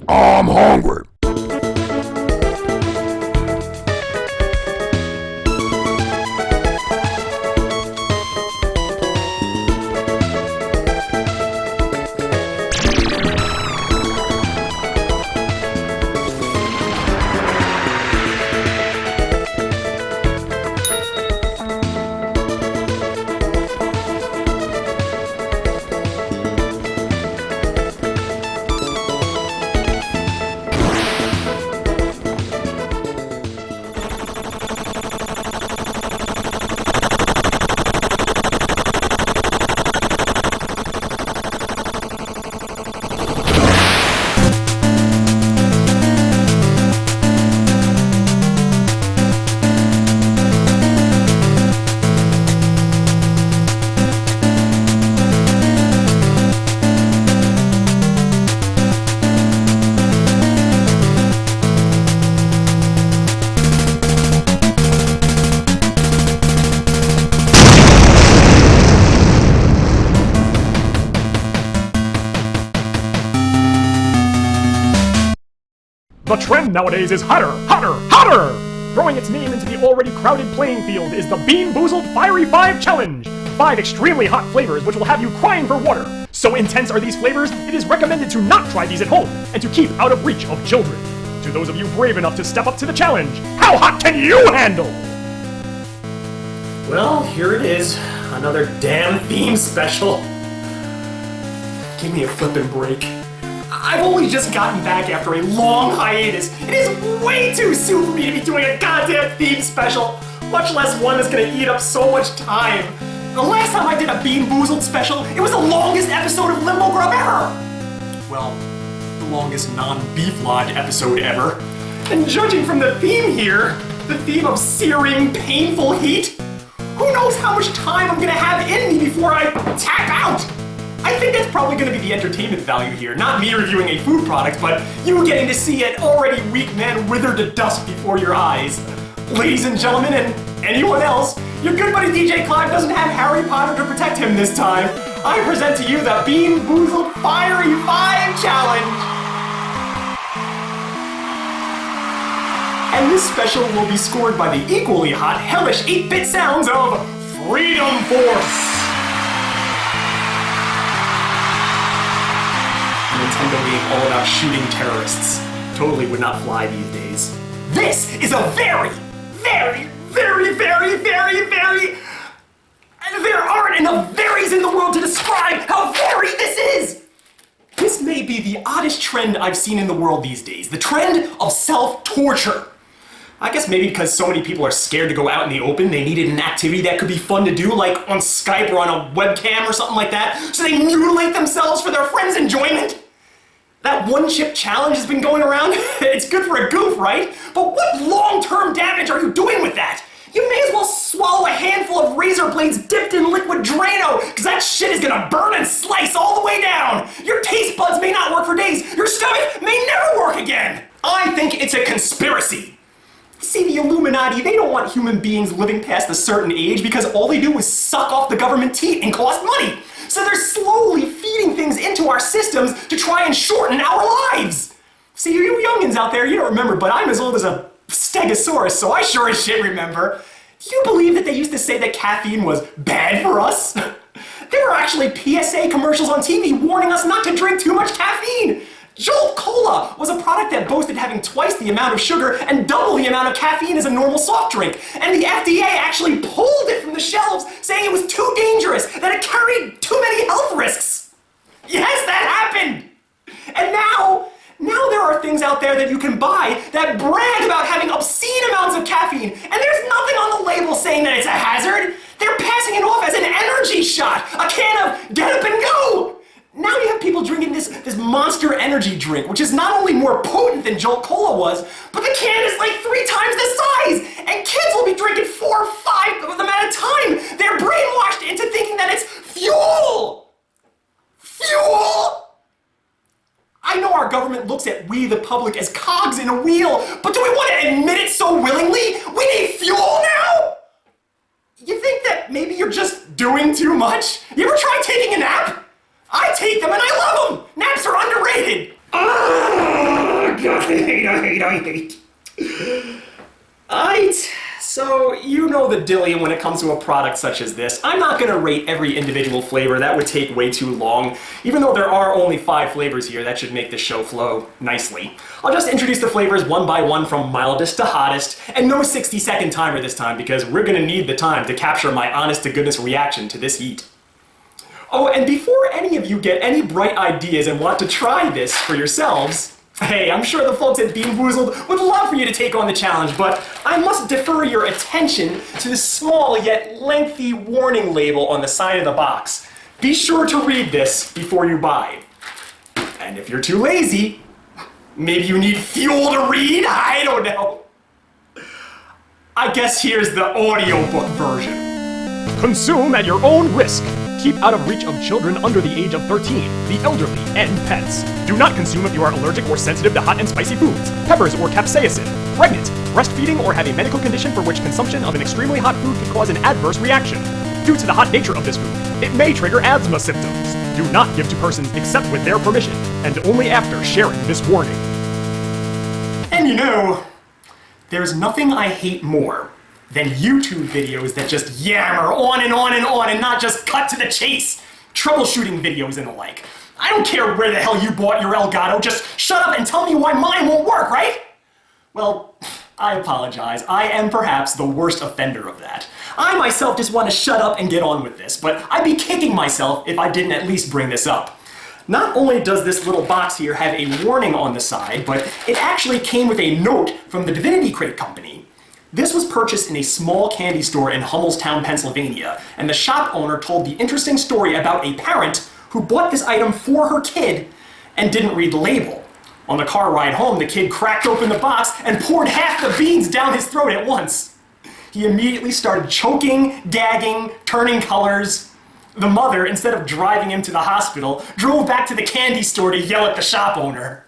I'm hungry. The trend nowadays is hotter, hotter, hotter! Throwing its name into the already crowded playing field is the Bean Boozled Fiery 5 Challenge! 5 extremely hot flavors which will have you crying for water. So intense are these flavors, it is recommended to not try these at home and to keep out of reach of children. To those of you brave enough to step up to the challenge, how hot can you handle? Well, here it is. Another damn theme special. Give me a flippin' break. I've only just gotten back after a long hiatus. It is way too soon for me to be doing a goddamn theme special, much less one that's gonna eat up so much time. The last time I did a Bean Boozled special, it was the longest episode of Limbo Grub ever! Well, the longest non-Beef Lodge episode ever. And judging from the theme here, the theme of searing, painful heat, who knows how much time I'm gonna have in me before I tap out? I think that's probably going to be the entertainment value here. Not me reviewing a food product, but you getting to see an already weak man wither to dust before your eyes. Ladies and gentlemen, and anyone else, your good buddy Djclyve doesn't have Harry Potter to protect him this time. I present to you the Bean Boozled Fiery 5 Challenge! And this special will be scored by the equally hot, hellish 8-bit sounds of Freedom Force! Nintendo being all about shooting terrorists. Totally would not fly these days. This is a very, very, very, very, very, very... There aren't enough veries in the world to describe how varied this is! This may be the oddest trend I've seen in the world these days. The trend of self-torture. I guess maybe because so many people are scared to go out in the open, they needed an activity that could be fun to do, like on Skype or on a webcam or something like that, so they mutilate themselves for their friends' enjoyment. That one-chip challenge has been going around. It's good for a goof, right? But what long-term damage are you doing with that? You may as well swallow a handful of razor blades dipped in liquid Drano, because that shit is gonna burn and slice all the way down. Your taste buds may not work for days. Your stomach may never work again. I think it's a conspiracy. See, the Illuminati, they don't want human beings living past a certain age because all they do is suck off the government teat and cost money. So they're slowly feeding things into our systems to try and shorten our lives. See, you youngins out there, you don't remember, but I'm as old as a stegosaurus, so I sure as shit remember. Do you believe that they used to say that caffeine was bad for us? There were actually PSA commercials on TV warning us not to drink too much caffeine. Jolt Cola was a product that boasted having twice the amount of sugar and double the amount of caffeine as a normal soft drink. And the FDA actually pulled it from the shelves, saying it was too dangerous, that it carried too many health risks. Yes, that happened! And now there are things out there that you can buy that brag about having obscene amounts of caffeine, and there's nothing on the label saying that it's a hazard. They're passing it off as an energy shot, a can of get up and go. Now you have people drinking this Monster Energy drink, which is not only more potent than Jolt Cola was, but the can is like 3 times the size! And kids will be drinking 4 or 5 of them at a time! They're brainwashed into thinking that it's fuel! Fuel! I know our government looks at we, the public, as cogs in a wheel, but do we want to admit it so willingly? We need fuel now? You think that maybe you're just doing too much? You ever try taking a nap? I take them and I love them! Naps are underrated! Oh, God, I hate. So you know the dilly when it comes to a product such as this. I'm not gonna rate every individual flavor, that would take way too long. Even though there are only 5 flavors here, that should make the show flow nicely. I'll just introduce the flavors one by one from mildest to hottest, and no 60-second timer this time because we're gonna need the time to capture my honest-to-goodness reaction to this heat. Oh, and before any of you get any bright ideas and want to try this for yourselves, hey, I'm sure the folks at Bean Boozled would love for you to take on the challenge, but I must defer your attention to the small yet lengthy warning label on the side of the box. Be sure to read this before you buy. And if you're too lazy, maybe you need fuel to read? I don't know. I guess here's the audiobook version. Consume at your own risk. Keep out of reach of children under the age of 13, the elderly, and pets. Do not consume if you are allergic or sensitive to hot and spicy foods, peppers or capsaicin, pregnant, breastfeeding, or have a medical condition for which consumption of an extremely hot food can cause an adverse reaction. Due to the hot nature of this food, it may trigger asthma symptoms. Do not give to persons except with their permission, and only after sharing this warning. And you know, there's nothing I hate more than YouTube videos that just yammer on and on and on and not just cut to the chase. Troubleshooting videos and the like. I don't care where the hell you bought your Elgato, just shut up and tell me why mine won't work, right? Well, I apologize. I am perhaps the worst offender of that. I myself just want to shut up and get on with this, but I'd be kicking myself if I didn't at least bring this up. Not only does this little box here have a warning on the side, but it actually came with a note from the Divinity Crate Company. This was purchased in a small candy store in Hummelstown, Pennsylvania, and the shop owner told the interesting story about a parent who bought this item for her kid and didn't read the label. On the car ride home, the kid cracked open the box and poured half the beans down his throat at once. He immediately started choking, gagging, turning colors. The mother, instead of driving him to the hospital, drove back to the candy store to yell at the shop owner.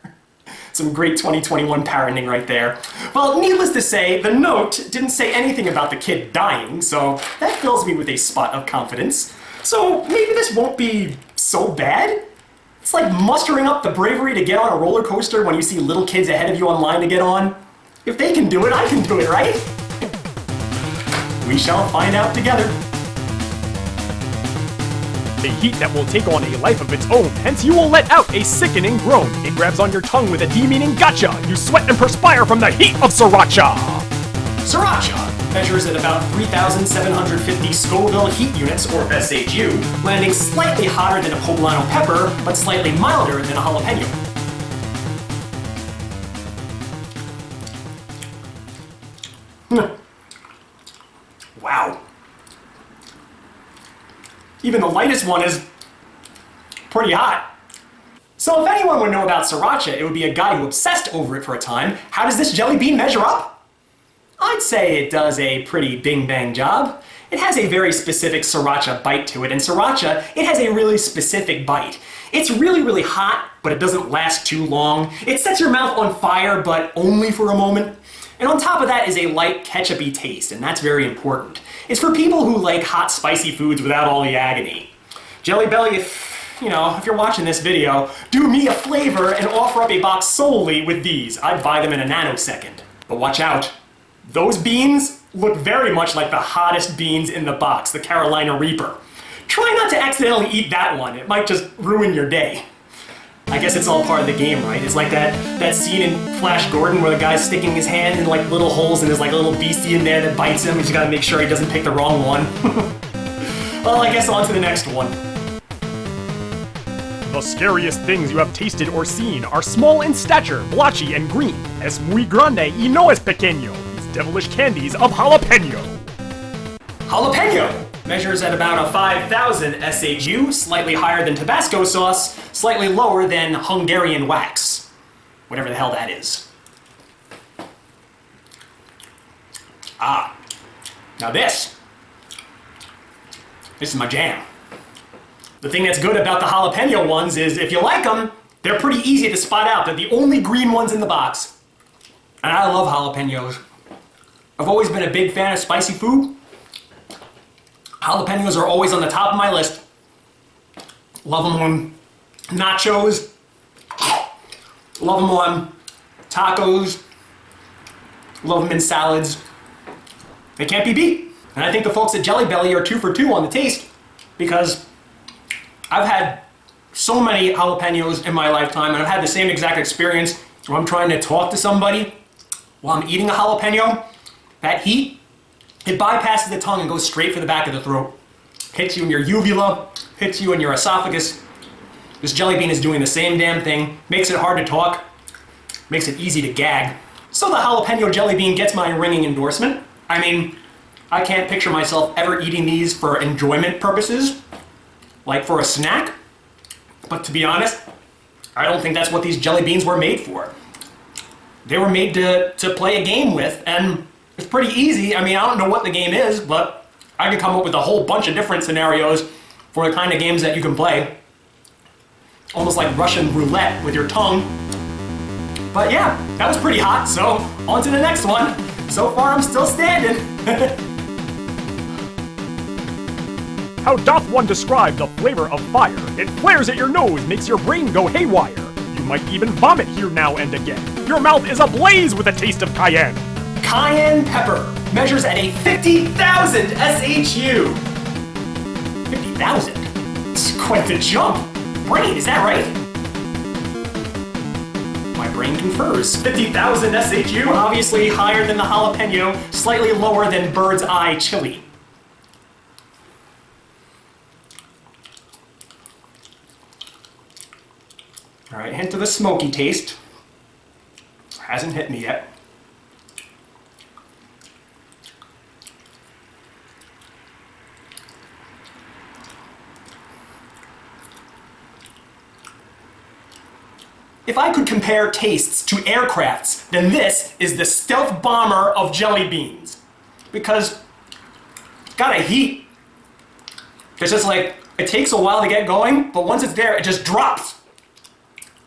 Some great 2021 parenting right there. Well, needless to say, the note didn't say anything about the kid dying, so that fills me with a spot of confidence. So maybe this won't be so bad? It's like mustering up the bravery to get on a roller coaster when you see little kids ahead of you online to get on. If they can do it, I can do it, right? We shall find out together. A heat that will take on a life of its own, hence you will let out a sickening groan. It grabs on your tongue with a demeaning gotcha. You sweat and perspire from the heat of sriracha. Sriracha measures at about 3,750 Scoville heat units, or SHU, landing slightly hotter than a poblano pepper, but slightly milder than a jalapeno. Wow. Even the lightest one is pretty hot. So if anyone would know about sriracha, it would be a guy who obsessed over it for a time. How does this jelly bean measure up? I'd say it does a pretty bing-bang job. It has a very specific sriracha bite to it, and sriracha, it has a really specific bite. It's really, really hot, but it doesn't last too long. It sets your mouth on fire, but only for a moment. And on top of that is a light ketchup-y taste, and that's very important. It's for people who like hot, spicy foods without all the agony. Jelly Belly, if you're watching this video, do me a flavor and offer up a box solely with these. I'd buy them in a nanosecond. But watch out. Those beans look very much like the hottest beans in the box, the Carolina Reaper. Try not to accidentally eat that one. It might just ruin your day. I guess it's all part of the game, right? It's like that scene in Flash Gordon where the guy's sticking his hand in like little holes and there's like a little beastie in there that bites him. He's gotta make sure he doesn't pick the wrong one. Well, I guess on to the next one. The scariest things you have tasted or seen are small in stature, blotchy and green. Es muy grande y no es pequeño. These devilish candies of jalapeno. Jalapeno measures at about a 5,000 SHU, slightly higher than Tabasco sauce, slightly lower than Hungarian wax. Whatever the hell that is. Ah, now this is my jam. The thing that's good about the jalapeno ones is if you like them, they're pretty easy to spot out. They're the only green ones in the box. And I love jalapenos. I've always been a big fan of spicy food. Jalapenos are always on the top of my list. Love them on nachos. Love them on tacos. Love them in salads. They can't be beat. And I think the folks at Jelly Belly are 2 for 2 on the taste, because I've had so many jalapenos in my lifetime, and I've had the same exact experience where I'm trying to talk to somebody while I'm eating a jalapeno. That heat, it bypasses the tongue and goes straight for the back of the throat. Hits you in your uvula, hits you in your esophagus. This jelly bean is doing the same damn thing. Makes it hard to talk, makes it easy to gag. So the jalapeno jelly bean gets my ringing endorsement. I mean, I can't picture myself ever eating these for enjoyment purposes, like for a snack. But to be honest, I don't think that's what these jelly beans were made for. They were made to play a game with, and it's pretty easy. I mean, I don't know what the game is, but I could come up with a whole bunch of different scenarios for the kind of games that you can play. Almost like Russian roulette with your tongue. But yeah, that was pretty hot, so on to the next one. So far, I'm still standing. How doth one describe the flavor of fire? It flares at your nose, makes your brain go haywire. You might even vomit here now and again. Your mouth is ablaze with the taste of cayenne. Cayenne pepper measures at a 50,000 SHU. 50,000? It's quite the jump. Brain, is that right? My brain confers. 50,000 SHU, obviously higher than the jalapeno, slightly lower than bird's eye chili. All right, hint of a smoky taste. Hasn't hit me yet. If I could compare tastes to aircrafts, then this is the stealth bomber of jelly beans. Because it's got a heat. It's just like, it takes a while to get going, but once it's there, it just drops.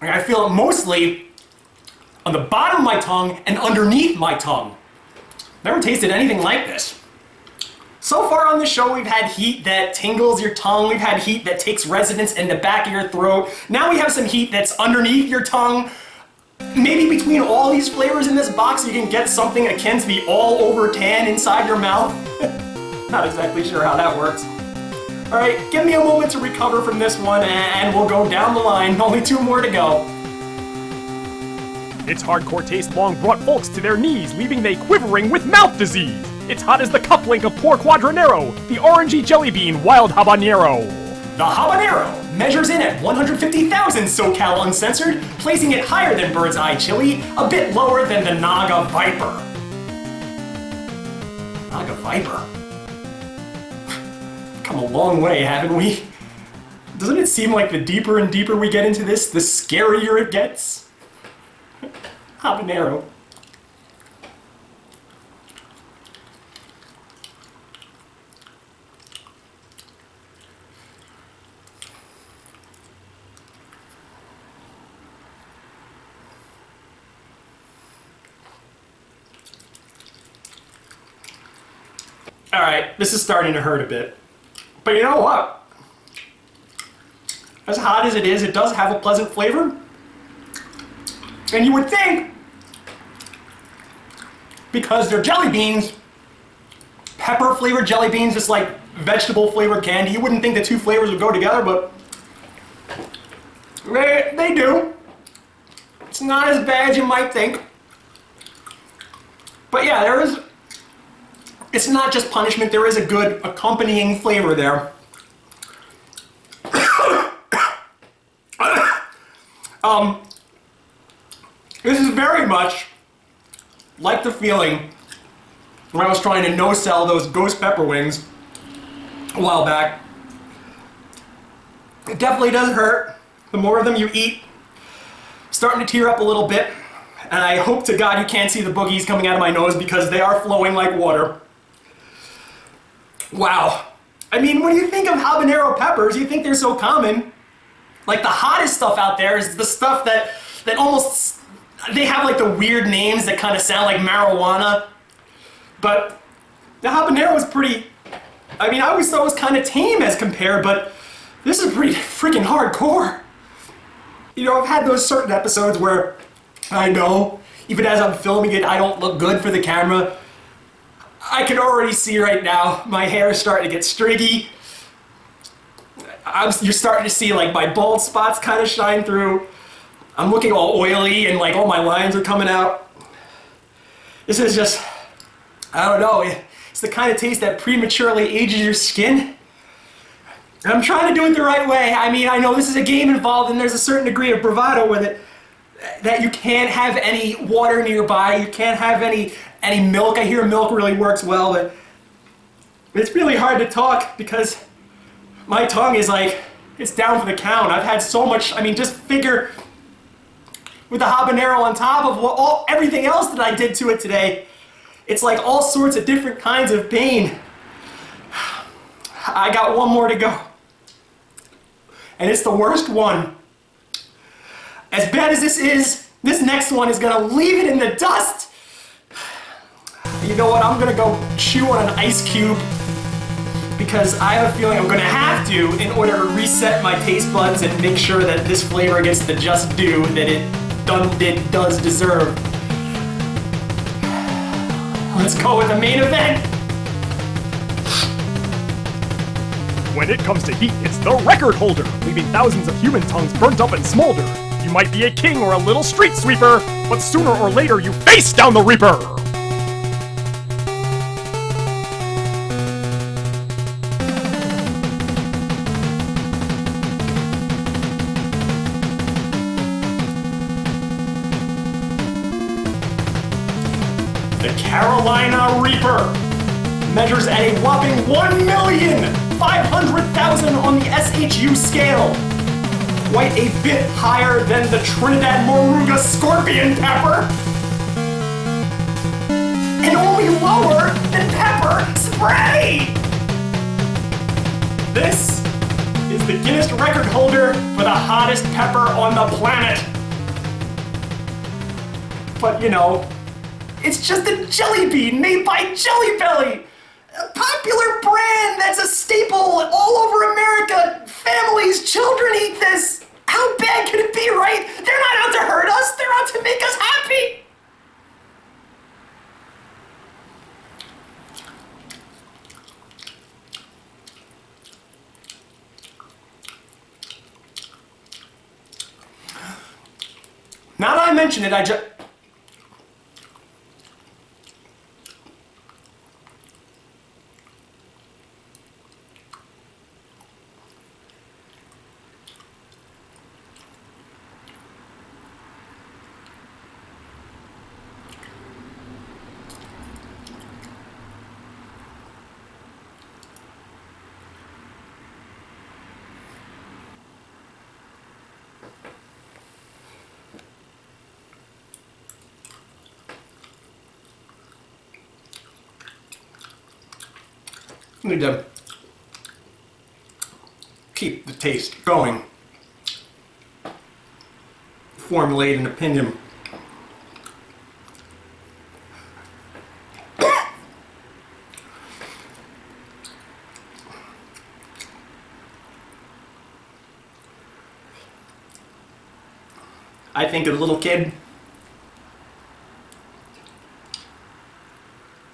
And I feel it mostly on the bottom of my tongue and underneath my tongue. Never tasted anything like this. So far on the show, we've had heat that tingles your tongue. We've had heat that takes residence in the back of your throat. Now we have some heat that's underneath your tongue. Maybe between all these flavors in this box, you can get something akin to the all-over tan inside your mouth. Not exactly sure how that works. All right, give me a moment to recover from this one, and we'll go down the line. Only 2 more to go. Its hardcore taste long brought folks to their knees, leaving they quivering with mouth disease. It's hot as the cup link of poor Quadranero, the orangey jelly bean wild habanero. The habanero measures in at 150,000 SoCal Uncensored, placing it higher than bird's eye chili, a bit lower than the Naga Viper. Naga Viper? Come a long way, haven't we? Doesn't it seem like the deeper and deeper we get into this, the scarier it gets? Habanero. Alright, this is starting to hurt a bit. But you know what? As hot as it is, it does have a pleasant flavor. And you would think, because they're jelly beans, pepper flavored jelly beans, just like vegetable flavored candy, you wouldn't think the 2 flavors would go together, but they do. It's not as bad as you might think. But yeah, it's not just punishment, there is a good accompanying flavor there. This is very much like the feeling when I was trying to no-sell those ghost pepper wings a while back. It definitely does hurt. The more of them you eat, starting to tear up a little bit, and I hope to God you can't see the boogies coming out of my nose because they are flowing like water. Wow. I mean, when you think of habanero peppers, you think they're so common. Like, the hottest stuff out there is the stuff that almost, they have like the weird names that kind of sound like marijuana. But the habanero is pretty, I mean, I always thought it was kind of tame as compared, but this is pretty freaking hardcore. You know, I've had those certain episodes where I know, even as I'm filming it, I don't look good for the camera. I can already see right now, my hair is starting to get stringy. You're starting to see like my bald spots kind of shine through. I'm looking all oily and like all my lines are coming out. This is just, I don't know, it's the kind of taste that prematurely ages your skin. And I'm trying to do it the right way. I mean, I know this is a game involved and there's a certain degree of bravado with it. That you can't have any water nearby, you can't have any milk. I hear milk really works well, but it's really hard to talk because my tongue is like, it's down for the count. I've had so much, I mean, just figure with the habanero on top of everything else that I did to it today. It's like all sorts of different kinds of pain. I got one more to go. And it's the worst one. As bad as this is, this next one is gonna leave it in the dust. You know what, I'm gonna go chew on an ice cube because I have a feeling I'm gonna have to in order to reset my taste buds and make sure that this flavor gets the just due that it does deserve. Let's go with the main event. When it comes to heat, it's the record holder, leaving thousands of human tongues burnt up and smolder. You might be a king or a little street sweeper, but sooner or later you face down the Reaper! The Carolina Reaper measures at a whopping 1,500,000 on the SHU scale. Quite a bit higher than the Trinidad Moruga Scorpion Pepper. And only lower than Pepper Spray! This is the Guinness record holder for the hottest pepper on the planet. But you know, it's just a jelly bean made by Jelly Belly. A popular brand that's a staple all over America. Families, children eat this. How bad could it be, right? They're not out to hurt us. They're out to make us happy. Now that I mention it, need to keep the taste going. Formulate an opinion. I think a little kid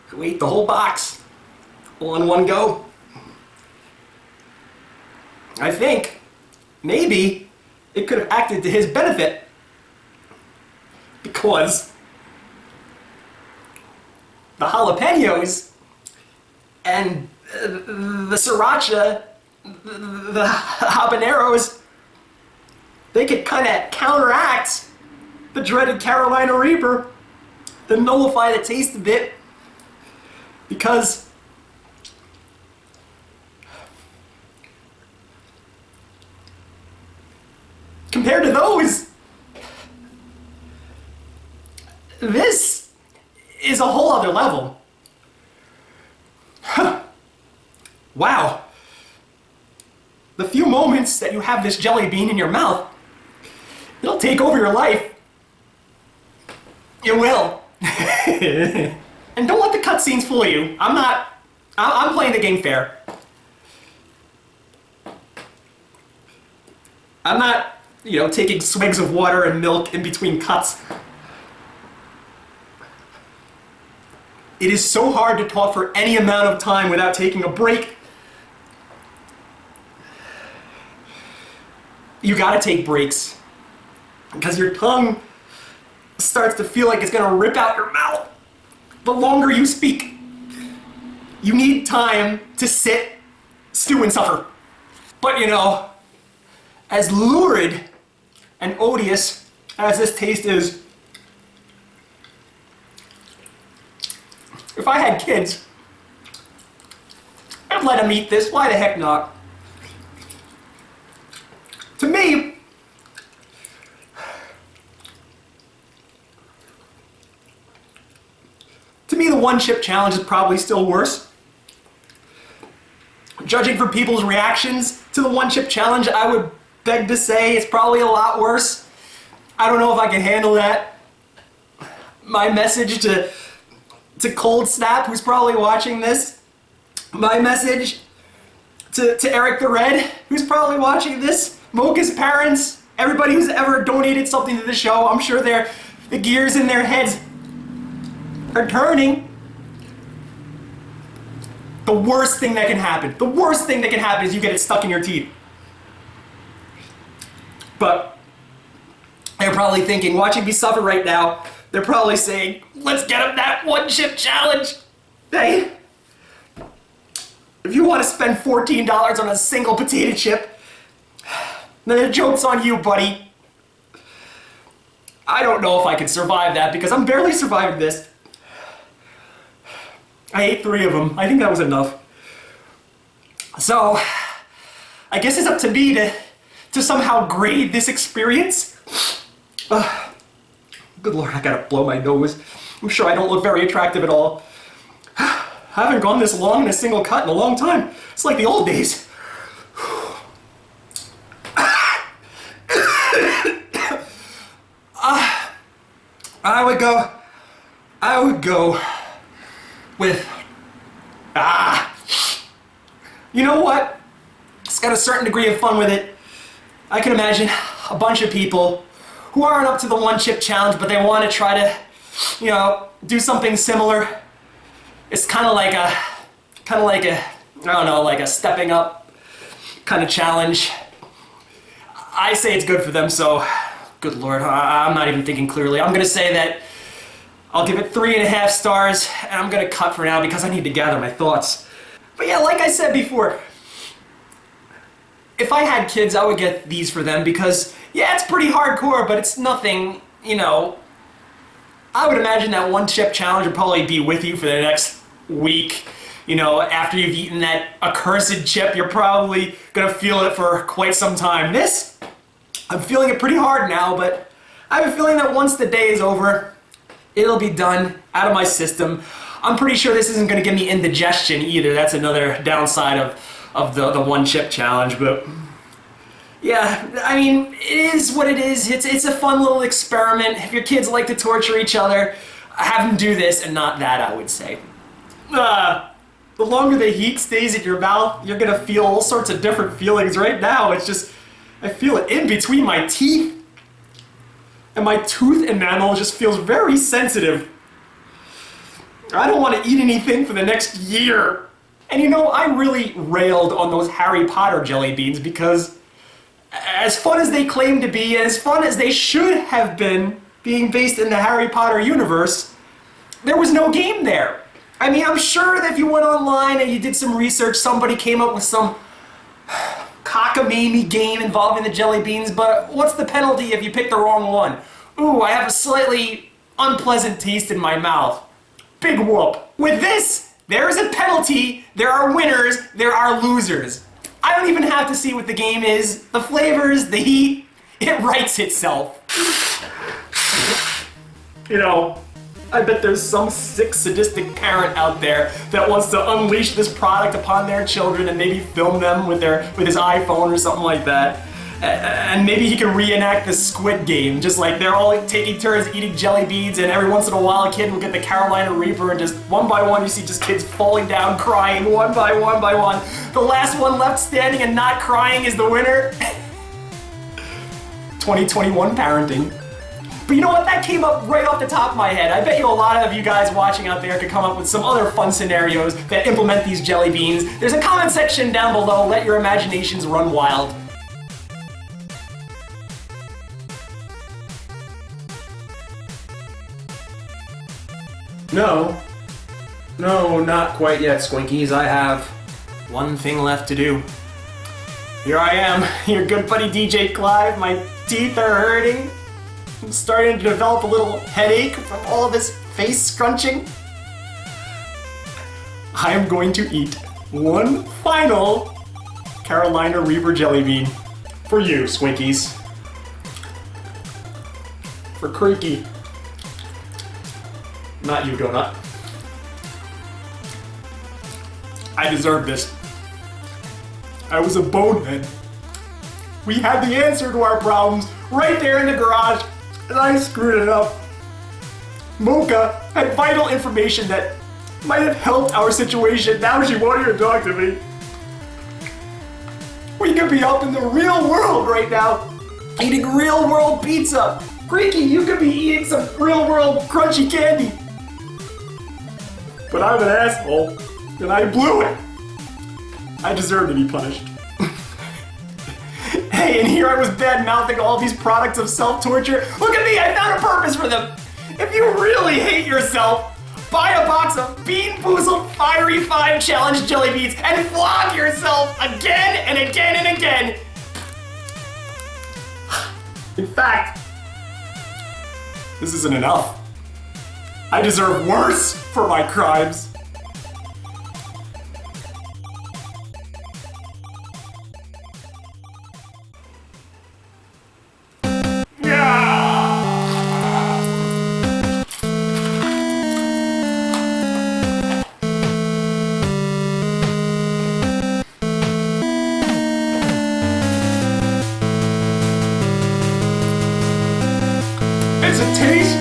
who ate the whole box all in one go. I think maybe it could have acted to his benefit because the jalapenos and the sriracha, the habaneros, they could kind of counteract the dreaded Carolina Reaper, to nullify the taste a bit, because compared to those, this is a whole other level. Wow. The few moments that you have this jelly bean in your mouth, it'll take over your life. It will. And don't let the cutscenes fool you. I'm playing the game fair. I'm not you know, taking swigs of water and milk in between cuts. It is so hard to talk for any amount of time without taking a break. You gotta take breaks, because your tongue starts to feel like it's gonna rip out your mouth the longer you speak. You need time to sit, stew, and suffer. But you know, as lurid and odious as this taste is, if I had kids, I'd let them eat this. Why the heck not? To me, the one chip challenge is probably still worse. Judging from people's reactions to the one chip challenge, I would beg to say it's probably a lot worse. I don't know if I can handle that. My message to Cold Snap, who's probably watching this. My message to Eric the Red, who's probably watching this. Mocha's parents, everybody who's ever donated something to the show, I'm sure the gears in their heads are turning. The worst thing that can happen is you get it stuck in your teeth. But they're probably thinking, watching me suffer right now, they're probably saying, let's get him that one chip challenge. Hey, if you want to spend $14 on a single potato chip, then the joke's on you, buddy. I don't know if I can survive that because I'm barely surviving this. I ate 3 of them. I think that was enough. So, I guess it's up to me to somehow grade this experience. Good Lord, I gotta blow my nose. I'm sure I don't look very attractive at all. I haven't gone this long in a single cut in a long time. It's like the old days. I would go with, you know what? It's got a certain degree of fun with it. I can imagine a bunch of people who aren't up to the one chip challenge, but they want to try to, you know, do something similar. It's kind of like a, I don't know, like a stepping up kind of challenge. I say it's good for them, so good Lord, I'm not even thinking clearly. I'm gonna say that I'll give it 3.5 stars, and I'm gonna cut for now because I need to gather my thoughts. But yeah, like I said before, if I had kids, I would get these for them because, yeah, it's pretty hardcore, but it's nothing, you know. I would imagine that one chip challenge would probably be with you for the next week. You know, after you've eaten that accursed chip, you're probably gonna feel it for quite some time. This, I'm feeling it pretty hard now, but I have a feeling that once the day is over, it'll be done, out of my system. I'm pretty sure this isn't gonna give me indigestion either. That's another downside of the one chip challenge, but yeah, I mean, it is what it is. It's a fun little experiment. If your kids like to torture each other, have them do this and not that, I would say. The longer the heat stays in your mouth, you're gonna feel all sorts of different feelings. Right now, it's just, I feel it in between my teeth. And my tooth enamel just feels very sensitive. I don't want to eat anything for the next year. And you know, I really railed on those Harry Potter jelly beans because as fun as they claim to be, as fun as they should have been being based in the Harry Potter universe, there was no game there. I mean, I'm sure that if you went online and you did some research, somebody came up with some cockamamie game involving the jelly beans, but what's the penalty if you pick the wrong one? Ooh, I have a slightly unpleasant taste in my mouth. Big whoop. With this, there is a penalty, there are winners, there are losers. I don't even have to see what the game is. The flavors, the heat, it writes itself. You know, I bet there's some sick, sadistic parent out there that wants to unleash this product upon their children and maybe film them with his iPhone or something like that. And maybe he can reenact the Squid Game, just like they're all taking turns eating jelly beans, and every once in a while a kid will get the Carolina Reaper, and just one by one you see just kids falling down, crying, one by one by one. The last one left standing and not crying is the winner. 2021 parenting. But you know what? That came up right off the top of my head. I bet you a lot of you guys watching out there could come up with some other fun scenarios that implement these jelly beans. There's a comment section down below. Let your imaginations run wild. No, not quite yet, Squinkies. I have one thing left to do. Here I am, your good buddy Djclyve. My teeth are hurting. I'm starting to develop a little headache from all this face scrunching. I am going to eat one final Carolina Reaper jelly bean for you, Squinkies. For Creaky. Not you, Donut. I deserve this. I was a bonehead. We had the answer to our problems right there in the garage, and I screwed it up. Mocha had vital information that might have helped our situation. Now she won't even talk to me. We could be up in the real world right now, eating real world pizza. Creaky, you could be eating some real world crunchy candy. But I'm an asshole, and I blew it. I deserve to be punished. Hey, and here I was bad-mouthing all these products of self-torture. Look at me, I found a purpose for them. If you really hate yourself, buy a box of Bean Boozled Fiery 5 Challenge jelly beans and flog yourself again and again and again. In fact, this isn't enough. I deserve worse for my crimes. It's a taste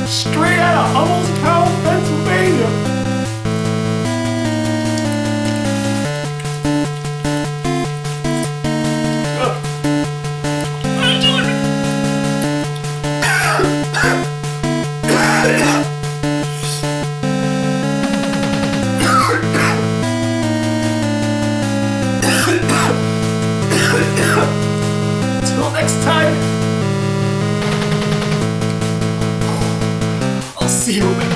straight out of Hummel's Cow, Pennsylvania. Until next time. See you later.